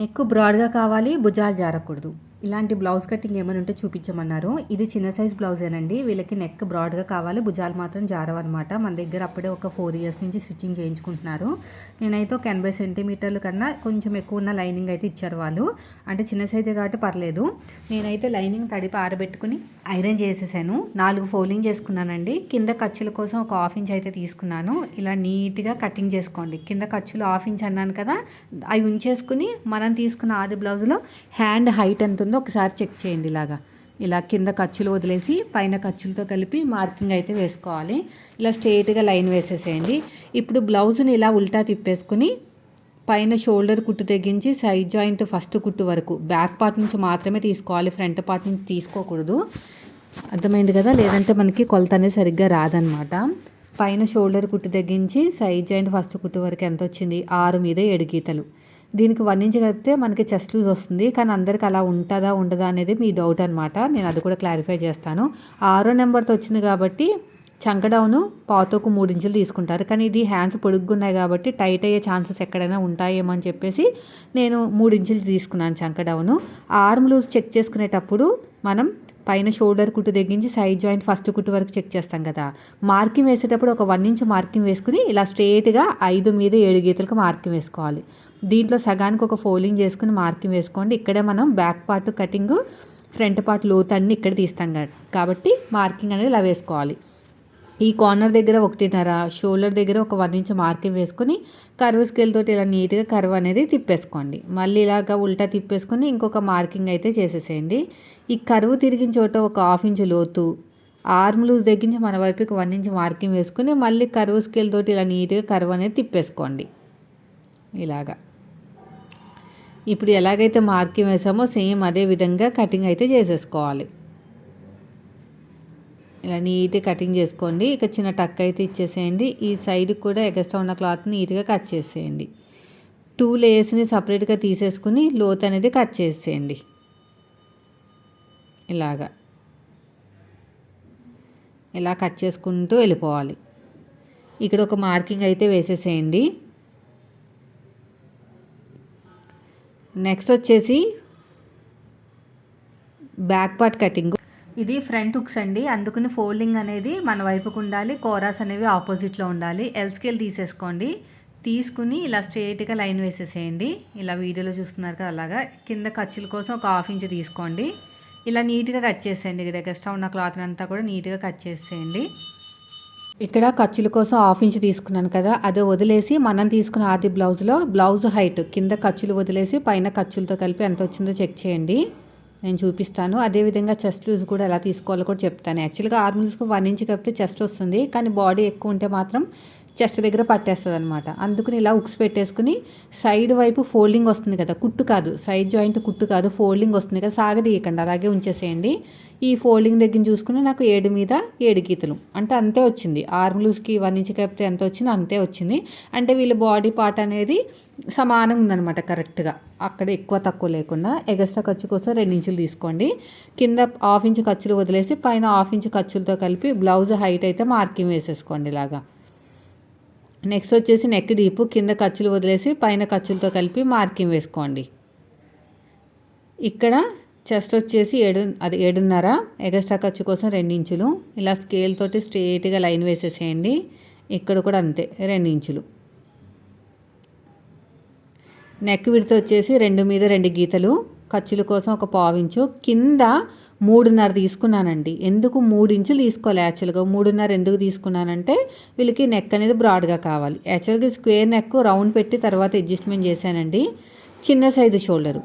Neck బ్రాడ్గా కావాలి, భుజాలు జారకూడదు. ఇలాంటి బ్లౌజ్ కటింగ్ ఏమైనా ఉంటే చూపించమన్నారు. ఇది చిన్న సైజ్ బ్లౌజేనండి. వీళ్ళకి నెక్ బ్రాడ్గా కావాలి, భుజాలు మాత్రం జారవన్నమాట. మన దగ్గర అప్పుడే ఒక 4 ఇయర్స్ నుంచి స్టిచ్చింగ్ చేయించుకుంటున్నారు. నేనైతే ఒక 80 సెంటీమీటర్ల కన్నా కొంచెం ఎక్కువ ఉన్న లైనింగ్ అయితే ఇచ్చారు వాళ్ళు. అంటే చిన్న సైజే కాబట్టి పర్లేదు. నేనైతే లైనింగ్ తడిపి ఆరబెట్టుకుని ఐరన్ చేసేసాను. 4 ఫోల్డింగ్ చేసుకున్నానండి. కింద ఖర్చుల కోసం ఒక 1/2 ఇంచ్ అయితే తీసుకున్నాను. ఇలా నీట్గా కటింగ్ చేసుకోండి. కింద ఖర్చులు 1/2 ఇంచ్ అన్నాను కదా, అవి ఉంచేసుకుని మనం తీసుకున్న ఆది బ్లౌజ్లో హ్యాండ్ హైట్ ఎంత ఉందో ఒకసారి చెక్ చేయండి. ఇలా కింద ఖర్చులు వదిలేసి పైన ఖర్చులతో కలిపి మార్కింగ్ అయితే వేసుకోవాలి. ఇలా స్ట్రైట్గా లైన్ వేసేసేయండి. ఇప్పుడు బ్లౌజ్ని ఇలా ఉల్టా తిప్పేసుకుని పైన షోల్డర్ కుట్టు తెగించి సైడ్ జాయింట్ ఫస్ట్ కుట్టు వరకు బ్యాక్ పార్ట్ నుంచి మాత్రమే తీసుకోవాలి, ఫ్రంట్ పార్ట్ నుంచి తీసుకోకూడదు. అర్థమైంది కదా, లేదంటే మనకి కొలత అనేది సరిగ్గా రాదనమాట. పైన షోల్డర్ కుట్టు తెగించి సైడ్ జాయింట్ ఫస్ట్ కుట్టు వరకు ఎంత వచ్చింది, 6 మీద 7 గీతలు. దీనికి 1 ఇంచ్ కలిపితే మనకి చెస్ట్ లూజ్ వస్తుంది, కానీ అందరికి అలా ఉంటుందా ఉండదా అనేది మీ డౌట్ అనమాట. నేను అది కూడా క్లారిఫై చేస్తాను. 6 నెంబర్తో వచ్చింది కాబట్టి చంక డౌను పావుతోకు 3 ఇంచులు తీసుకుంటారు, కానీ ఇది హ్యాండ్స్ పొడుగ్గా ఉన్నాయి కాబట్టి టైట్ అయ్యే ఛాన్సెస్ ఎక్కడైనా ఉంటాయేమో అని చెప్పేసి నేను 3 ఇంచులు తీసుకున్నాను చంక డౌను. ఆర్మ్ లూజ్ చెక్ చేసుకునేటప్పుడు మనం పైన షోల్డర్ కుట్టు తెగించి సైడ్ జాయింట్ ఫస్ట్ కుట్టు వరకు చెక్ చేస్తాం కదా, మార్కింగ్ వేసేటప్పుడు ఒక 1 ఇంచ్ మార్కింగ్ వేసుకుని ఇలా స్ట్రేట్గా 5 మీద 7 గీతలకు మార్కింగ్ వేసుకోవాలి. దీంట్లో సగానికి ఒక ఫోల్డింగ్ చేసుకుని మార్కింగ్ వేసుకోండి. ఇక్కడే మనం back part cutting, front part లోతు అన్నీ ఇక్కడ తీస్తాం కాబట్టి మార్కింగ్ అనేది ఇలా వేసుకోవాలి. ఈ కార్నర్ దగ్గర 1.5, షోల్డర్ దగ్గర ఒక 1 ఇంచ్ మార్కింగ్ వేసుకొని కర్వ్ స్కేల్ తోటి ఇలా నీట్గా కర్వ్ అనేది తిప్పేసుకోండి. మళ్ళీ ఇలాగ ఉల్టా తిప్పేసుకొని ఇంకొక మార్కింగ్ అయితే చేసేసేయండి. ఈ కర్వ్ తిరిగిన చోట ఒక 1/2 ఇంచ్ లోతు, ఆర్మ్ లూజ్ తగ్గించి మన వైపుకి 1 ఇంచ్ మార్కింగ్ వేసుకుని మళ్ళీ కర్వ్ స్కేల్ తోటి ఇలా నీట్గా కర్వ్ అనేది తిప్పేసుకోండి. ఇలాగా ఇప్పుడు ఎలాగైతే మార్కింగ్ వేసామో సేమ్ అదే విధంగా కటింగ్ అయితే చేసేసుకోవాలి. ఇలా నీట్గా కటింగ్ చేసుకోండి. ఇక చిన్న టక్ అయితే ఇచ్చేసేయండి. ఈ సైడ్ కూడా ఎక్స్ట్రా ఉన్న క్లాత్ నీట్గా కట్ చేసేయండి. 2 లేయర్స్ని సపరేట్గా తీసేసుకుని లోత్ అనేది కట్ చేసేయండి. ఇలా కట్ చేసుకుంటూ వెళ్ళిపోవాలి. ఇక్కడ ఒక మార్కింగ్ అయితే వేసేసేయండి. నెక్స్ట్ వచ్చేసి బ్యాక్ పార్ట్ కటింగ్. ఇది ఫ్రంట్ హుక్స్ అండి, అందుకని ఫోల్డింగ్ అనేది మన వైపుకు ఉండాలి, కోరాస్ అనేవి ఆపోజిట్లో ఉండాలి. ఎల్ స్కేల్ తీసేసుకోండి. తీసుకుని ఇలా స్ట్రైట్గా లైన్ వేసేసేయండి. ఇలా వీడియోలో చూస్తున్నారు కదా, అలాగా కింద ఖర్చుల కోసం ఒక 1/2 ఇంచ్ తీసుకోండి. ఇలా నీట్గా కట్ చేసేయండి. ఇక్కడ ఎక్స్ట్రా ఉన్న క్లాత్ అంతా కూడా నీట్గా కట్ చేసేయండి. ఇక్కడ ఖర్చుల కోసం 1/2 ఇంచ్ తీసుకున్నాను కదా, అదే వదిలేసి మనం తీసుకున్న ఆది బ్లౌజ్లో బ్లౌజ్ హైట్ కింద ఖర్చులు వదిలేసి పైన ఖర్చులతో కలిపి ఎంత వచ్చిందో చెక్ చేయండి. నేను చూపిస్తాను. అదేవిధంగా చెస్ట్ లూజ్ కూడా ఎలా తీసుకోవాలో కూడా చెప్తాను. యాక్చువల్గా ఆర్మ్ లూజ్కి 1 ఇంచ్ కలిపితే చెస్ట్ వస్తుంది, కానీ బాడీ ఎక్కువ ఉంటే మాత్రం చెస్ట్ దగ్గర పట్టేస్తుంది అనమాట. అందుకని ఇలా ఉక్స్ పెట్టేసుకుని సైడ్ వైపు ఫోల్డింగ్ వస్తుంది కదా, కుట్టు కాదు, సైడ్ జాయింట్ కుట్టు కాదు, ఫోల్డింగ్ వస్తుంది కదా, సాగదీయకండి, అలాగే ఉంచేసేయండి. ఈ ఫోల్డింగ్ దగ్గర చూసుకుని నాకు 7 మీద 7 గీతలు అంటే అంతే వచ్చింది. ఆర్మ్ లూజ్కి 1 ఇంచ్ కలిపితే ఎంత వచ్చిందో అంతే వచ్చింది. అంటే వీళ్ళ బాడీ పార్ట్ అనేది సమానంగా ఉందన్నమాట, కరెక్ట్గా, అక్కడ ఎక్కువ తక్కువ లేకుండా. ఎగస్ట్రా ఖర్చు కోసం 2 ఇంచులు తీసుకోండి. కింద 1/2 ఇంచ్ ఖర్చులు వదిలేసి పైన 1/2 ఇంచ్ ఖర్చులతో కలిపి బ్లౌజ్ హైట్ అయితే మార్కింగ్ వేసేసుకోండి ఇలాగా. నెక్స్ట్ వచ్చేసి నెక్ డీపు, కింద ఖర్చులు వదిలేసి పైన ఖర్చులతో కలిపి మార్కింగ్ వేసుకోండి. ఇక్కడ చెస్ట్ వచ్చేసి 7.5, ఎగస్ట్రా ఖర్చు కోసం 2 ఇంచులు. ఇలా స్కేల్ తోటి స్ట్రైట్గా లైన్ వేసేసేయండి. ఇక్కడ కూడా అంతే 2 ఇంచులు. నెక్ విడత వచ్చేసి 2 మీద 2 గీతలు, ఖర్చుల కోసం ఒక 1/2 ఇంచు. కింద 3.5 తీసుకున్నానండి. ఎందుకు 3 ఇంచులు తీసుకోవాలి యాక్చువల్గా, 3.5 ఎందుకు తీసుకున్నానంటే వీళ్ళకి నెక్ అనేది బ్రాడ్గా కావాలి. యాక్చువల్గా స్క్వేర్ నెక్ రౌండ్ పెట్టి తర్వాత అడ్జస్ట్మెంట్ చేశానండి. చిన్న సైజు షోల్డరు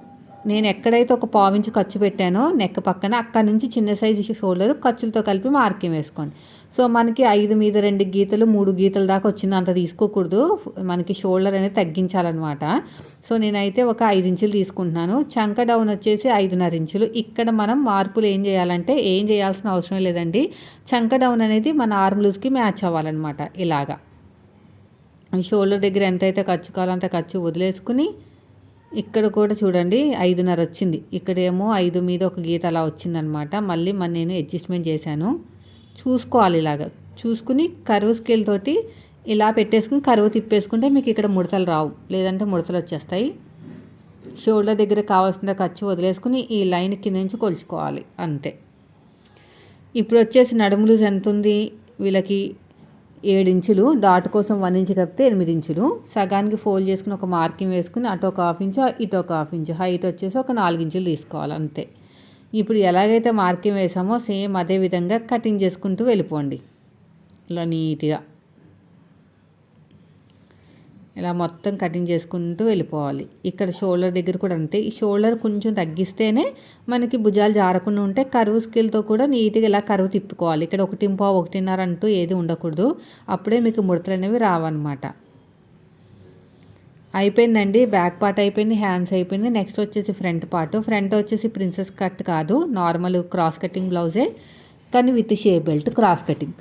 నేను ఎక్కడైతే ఒక 1/2 ఇంచు ఖర్చు పెట్టానో నెక్ పక్కన, అక్కడ నుంచి చిన్న సైజు షోల్డర్ ఖర్చులతో కలిపి మార్కింగ్ వేసుకోండి. సో మనకి 5 మీద 2 గీతలు 3 గీతల దాకా వచ్చింది, అంత తీసుకోకూడదు, మనకి షోల్డర్ అనేది తగ్గించాలన్నమాట. సో నేనైతే ఒక 5 ఇంచులు తీసుకుంటున్నాను. చంక డౌన్ వచ్చేసి 5.5 ఇంచులు. ఇక్కడ మనం మార్పులు ఏం చేయాలంటే ఏం చేయాల్సిన అవసరం లేదండి. చంక డౌన్ అనేది మన ఆర్మ్ లూజ్కి మ్యాచ్ అవ్వాలన్నమాట. ఇలాగా షోల్డర్ దగ్గర ఎంతైతే ఖర్చు కావాలో అంత ఖర్చు వదిలేసుకుని ఇక్కడ కూడా చూడండి 5.5 వచ్చింది. ఇక్కడేమో 5 మీద 1 గీత అలా వచ్చిందనమాట. మళ్ళీ నేను అడ్జస్ట్మెంట్ చేశాను. చూసుకోవాలి, ఇలాగా చూసుకుని కర్వ్ స్కేల్ తోటి ఇలా పెట్టేసుకుని కర్వ్ తిప్పేసుకుంటే మీకు ఇక్కడ ముడతలు రావు, లేదంటే ముడతలు వచ్చేస్తాయి. షోల్డర్ దగ్గర కావాల్సిన ఖర్చు వదిలేసుకుని ఈ లైన్ కింద నుంచి కొలుచుకోవాలి అంతే. ఇప్పుడు వచ్చేసి నడుము లూజ్ ఎంత ఉంది వీళ్ళకి 7 ఇంచులు, డాట్ కోసం 1 ఇంచు కలిపితే 8 ఇంచులు. సగానికి ఫోల్డ్ చేసుకుని ఒక మార్కింగ్ వేసుకుని అటు ఒక హాఫ్ ఇంచు ఇటు ఒక హాఫ్ ఇంచు హైట్ వచ్చేసి ఒక 4 ఇంచులు తీసుకోవాలి అంతే. ఇప్పుడు ఎలాగైతే మార్కింగ్ వేసామో సేమ్ అదే విధంగా కటింగ్ చేసుకుంటూ వెళ్ళిపోండి. ఇలా నీట్గా ఇలా మొత్తం కటింగ్ చేసుకుంటూ వెళ్ళిపోవాలి. ఇక్కడ షోల్డర్ దగ్గర కూడా అంతే. ఈ షోల్డర్ కొంచెం తగ్గిస్తేనే మనకి భుజాలు జారకుండా ఉంటే కర్వ్ స్కేల్తో కూడా నీట్గా ఇలా కర్వ్ తిప్పుకోవాలి. ఇక్కడ 1.5 1.5 అంటూ ఏది ఉండకూడదు. అప్పుడే మీకు ముడతలు అనేవి రావన్నమాట. అయిపోయిందండి. బ్యాక్ పార్ట్ అయిపోయింది, హ్యాండ్స్ అయిపోయింది. నెక్స్ట్ వచ్చేసి ఫ్రంట్ పార్ట్. ఫ్రంట్ వచ్చేసి ప్రిన్సెస్ కట్ కాదు, నార్మల్ క్రాస్ కటింగ్ బ్లౌజే కానీ with shape belt cross cutting.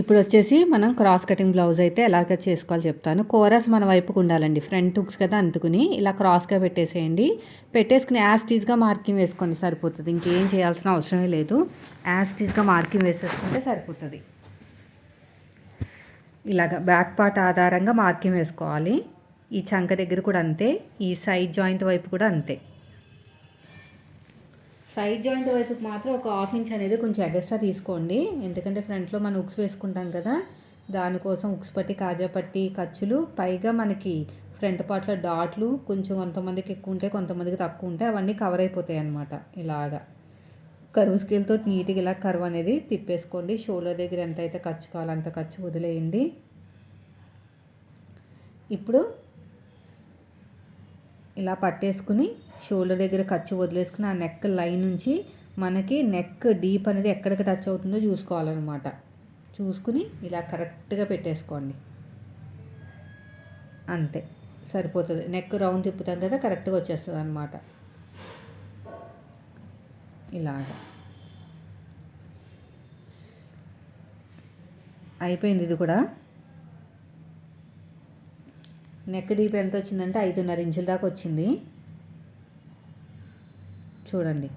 ఇప్పుడు వచ్చేసి మనం క్రాస్ కటింగ్ బ్లౌజ్ అయితే ఎలాగ చేసుకోవాలో చెప్తాను. కోరస్ మన వైపుకు ఉండాలండి. ఫ్రంట్ హుక్స్ కదా అందుకుని ఇలా క్రాస్గా పెట్టేసేయండి. పెట్టేసుకుని యాజ్ టీజ్గా మార్కింగ్ వేసుకోండి సరిపోతుంది. ఇంకేం చేయాల్సిన అవసరమే లేదు. యాజ్ టీజ్గా మార్కింగ్ వేసేసుకుంటే సరిపోతుంది. ఇలాగ బ్యాక్ పార్ట్ ఆధారంగా మార్కింగ్ వేసుకోవాలి. ఈ చంక దగ్గర కూడా అంతే, ఈ సైడ్ జాయింట్ వైపు కూడా అంతే. సైడ్ జాయింట్ వైపుకి మాత్రం ఒక హాఫ్ ఇంచ్ అనేది కొంచెం ఎక్స్ట్రా తీసుకోండి. ఎందుకంటే ఫ్రంట్లో మనం ఉక్స్ వేసుకుంటాం కదా, దానికోసం ఉక్స్ పట్టి, కాజా పట్టి, ఖర్చులు, పైగా మనకి ఫ్రంట్ పార్ట్లో డాట్లు కొంచెం కొంతమందికి ఎక్కువ ఉంటాయి, కొంతమందికి తక్కువ ఉంటాయి. అవన్నీ కవర్ అయిపోతాయి అన్నమాట. ఇలాగా కర్వ్ స్కేల్తో నీట్గా ఇలా కర్వ్ అనేది తిప్పేసుకోండి. షోల్డర్ దగ్గర ఎంత అయితే ఖర్చు కావాలో అంత ఖర్చు వదిలేయండి. ఇప్పుడు ఇలా పట్టేసుకుని షోల్డర్ దగ్గర ఖర్చు వదిలేసుకుని ఆ నెక్ లైన్ నుంచి మనకి నెక్ డీప్ అనేది ఎక్కడికి టచ్ అవుతుందో చూసుకోవాలన్నమాట. చూసుకుని ఇలా కరెక్ట్గా పెట్టేసుకోండి అంతే సరిపోతుంది. నెక్ రౌండ్ తిప్పుతాం కదా, కరెక్ట్గా వచ్చేస్తుంది అన్నమాట. ఇలాగా అయిపోయింది. ఇది కూడా నెక్ డీప్ ఎంత వచ్చిందంటే 5.5 ఇంచుల దాకా వచ్చింది. చూడండి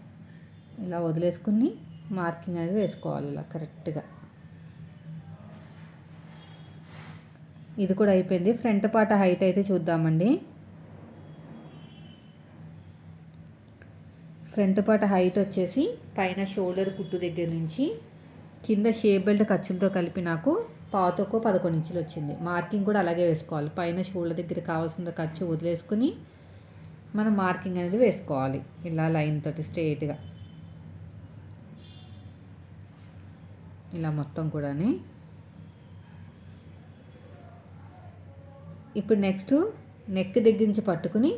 ఇలా వదిలేసుకుని మార్కింగ్ అనేది వేసుకోవాలి ఇలా కరెక్ట్గా. ఇది కూడా అయిపోయింది. ఫ్రంట్ పార్ట్ హైట్ అయితే చూద్దామండి. ఫ్రంట్ పార్ట్ హైట్ వచ్చేసి పైన షోల్డర్ కుట్టు దగ్గర నుంచి కింద షేప్ బెల్ట్ ఖర్చులతో కలిపి నాకు పాతకు 11 ఇంచులు వచ్చింది. మార్కింగ్ కూడా అలాగే వేసుకోవాలి. పైన షోల్డర్ దగ్గర కావాల్సిన ఖర్చు వదిలేసుకుని మనం మార్కింగ్ అనేది వేసుకోవాలి ఇలా లైన్ తోటి స్ట్రైట్గా ఇలా మొత్తం కూడా. ఇప్పుడు నెక్స్ట్ నెక్ దగ్గర నుంచి పట్టుకుని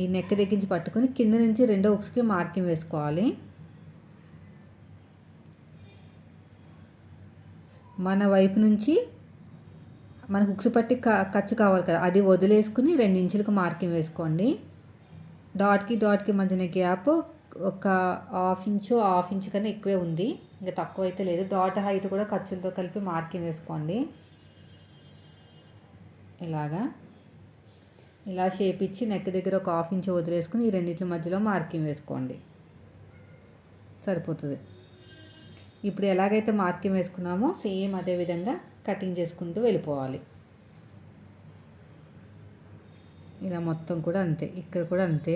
ఈ నెక్ దగ్గర నుంచి పట్టుకుని కింద నుంచి రెండో హుక్స్కి మార్కింగ్ వేసుకోవాలి. మన వైపు నుంచి మనకు హుక్స్ పట్టి ఖర్చు కావాలి కదా, అది వదిలేసుకుని 2 ఇంచులకు మార్కింగ్ వేసుకోండి. డాట్కి మధ్యన గ్యాప్ ఒక హాఫ్ ఇంచు కన్నా ఎక్కువే ఉంది, ఇంకా తక్కువ అయితే లేదు. డాట్ హైట్ కూడా ఖర్చులతో కలిపి మార్కింగ్ వేసుకోండి. ఇలాగా ఇలా షేప్ ఇచ్చి నెక్ దగ్గర ఒక హాఫ్ ఇంచు వదిలేసుకుని ఈ రెండింటి మధ్యలో మార్కింగ్ వేసుకోండి సరిపోతుంది. ఇప్పుడు ఎలాగైతే మార్కింగ్ వేసుకున్నామో సేమ్ అదే విధంగా కటింగ్ చేసుకుంటూ వెళ్ళిపోవాలి. ఇలా మొత్తం కూడా అంతే. ఇక్కడ కూడా అంతే.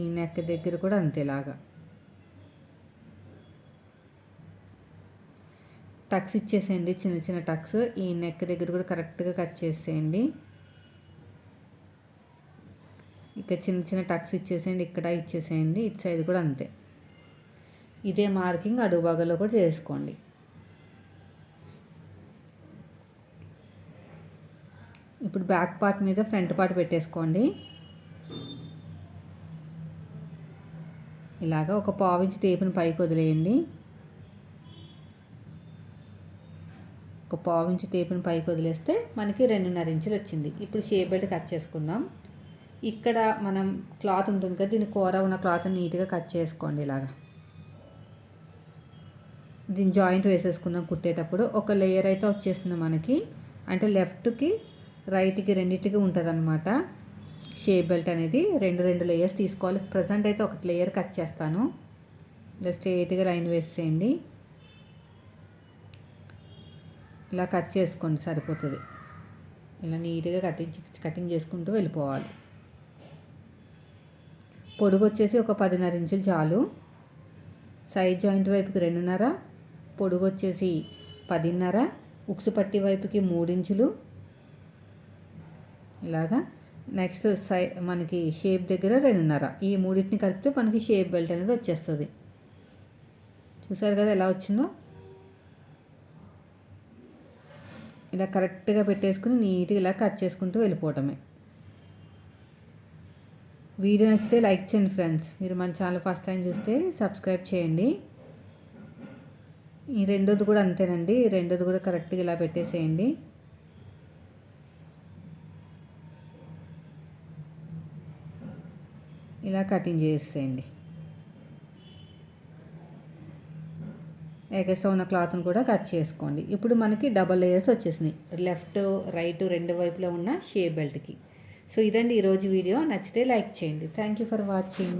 ఈ నెక్ దగ్గర కూడా అంతే. లాగా టక్స్ ఇచ్చేసేయండి, చిన్న చిన్న టక్స్. ఈ నెక్ దగ్గర కూడా కరెక్ట్గా కట్ చేసేయండి. ఇక్కడ చిన్న చిన్న టక్స్ ఇచ్చేసేయండి, ఇక్కడ ఇచ్చేసేయండి. ఇటు సైడ్ కూడా అంతే. ఇదే మార్కింగ్ అడుగు భాగంలో కూడా చేసుకోండి. ఇప్పుడు బ్యాక్ పార్ట్ మీద ఫ్రంట్ పార్ట్ పెట్టేసుకోండి. ఇలాగా ఒక పావు ఇంచు టేపుని పైకి వదిలేయండి. ఒక పావు ఇంచు టేపుని పైకి వదిలేస్తే మనకి 2.5 ఇంచులు వచ్చింది. ఇప్పుడు షేప్ బెల్ట్ కట్ చేసుకుందాం. ఇక్కడ మనం క్లాత్ ఉంటుంది కదా, దీన్ని కూర ఉన్న క్లాత్ నీట్గా కట్ చేసుకోండి. ఇలాగా దీన్ని జాయింట్ వేసేసుకుందాం. కుట్టేటప్పుడు ఒక లేయర్ అయితే వచ్చేస్తుంది మనకి, అంటే లెఫ్ట్కి రైట్కి రెండింటికి ఉంటుంది అనమాట. షేప్ బెల్ట్ అనేది రెండు లేయర్స్ తీసుకోవాలి. ప్రజెంట్ అయితే ఒక లేయర్ కట్ చేస్తాను. ఇలా స్ట్రైట్గా లైన్ వేసేయండి. ఇలా కట్ చేసుకోండి సరిపోతుంది. ఇలా నీట్గా కటింగ్ చేసుకుంటూ వెళ్ళిపోవాలి. పొడుగు వచ్చేసి ఒక 10.5 ఇంచులు చాలు. సైడ్ జాయింట్ వైపుకి 2.5, పొడుగు వచ్చేసి 10.5, ఉక్సు పట్టి వైపుకి 3 ఇంచులు. ఇలాగా నెక్స్ట్ మనకి షేప్ దగ్గర 2.5. ఈ మూడింటిని కలిపితే మనకి షేప్ బెల్ట్ అనేది వచ్చేస్తుంది. చూసారు కదా ఎలా వచ్చిందో. ఇలా కరెక్ట్గా పెట్టేసుకుని నీట్గా ఇలా కట్ చేసుకుంటూ వెళ్ళిపోవటమే. వీడియో నచ్చితే లైక్ చేయండి ఫ్రెండ్స్. మీరు మన ఛానల్ ఫస్ట్ టైం చూస్తే సబ్స్క్రైబ్ చేయండి. ఈ రెండోది కూడా అంతేనండి. రెండోది కూడా కరెక్ట్గా ఇలా పెట్టేసేయండి. ఇలా కటింగ్ చేసేయండి. ఎగస్ట్రా ఉన్న క్లాత్ని కూడా కట్ చేసుకోండి. ఇప్పుడు మనకి డబల్ లేయర్స్ వచ్చేసినాయి లెఫ్ట్ రైట్ రెండు వైపులో ఉన్న షేప్ బెల్ట్కి. సో ఇదండి ఈరోజు వీడియో. నచ్చితే లైక్ చేయండి. Thank you for watching.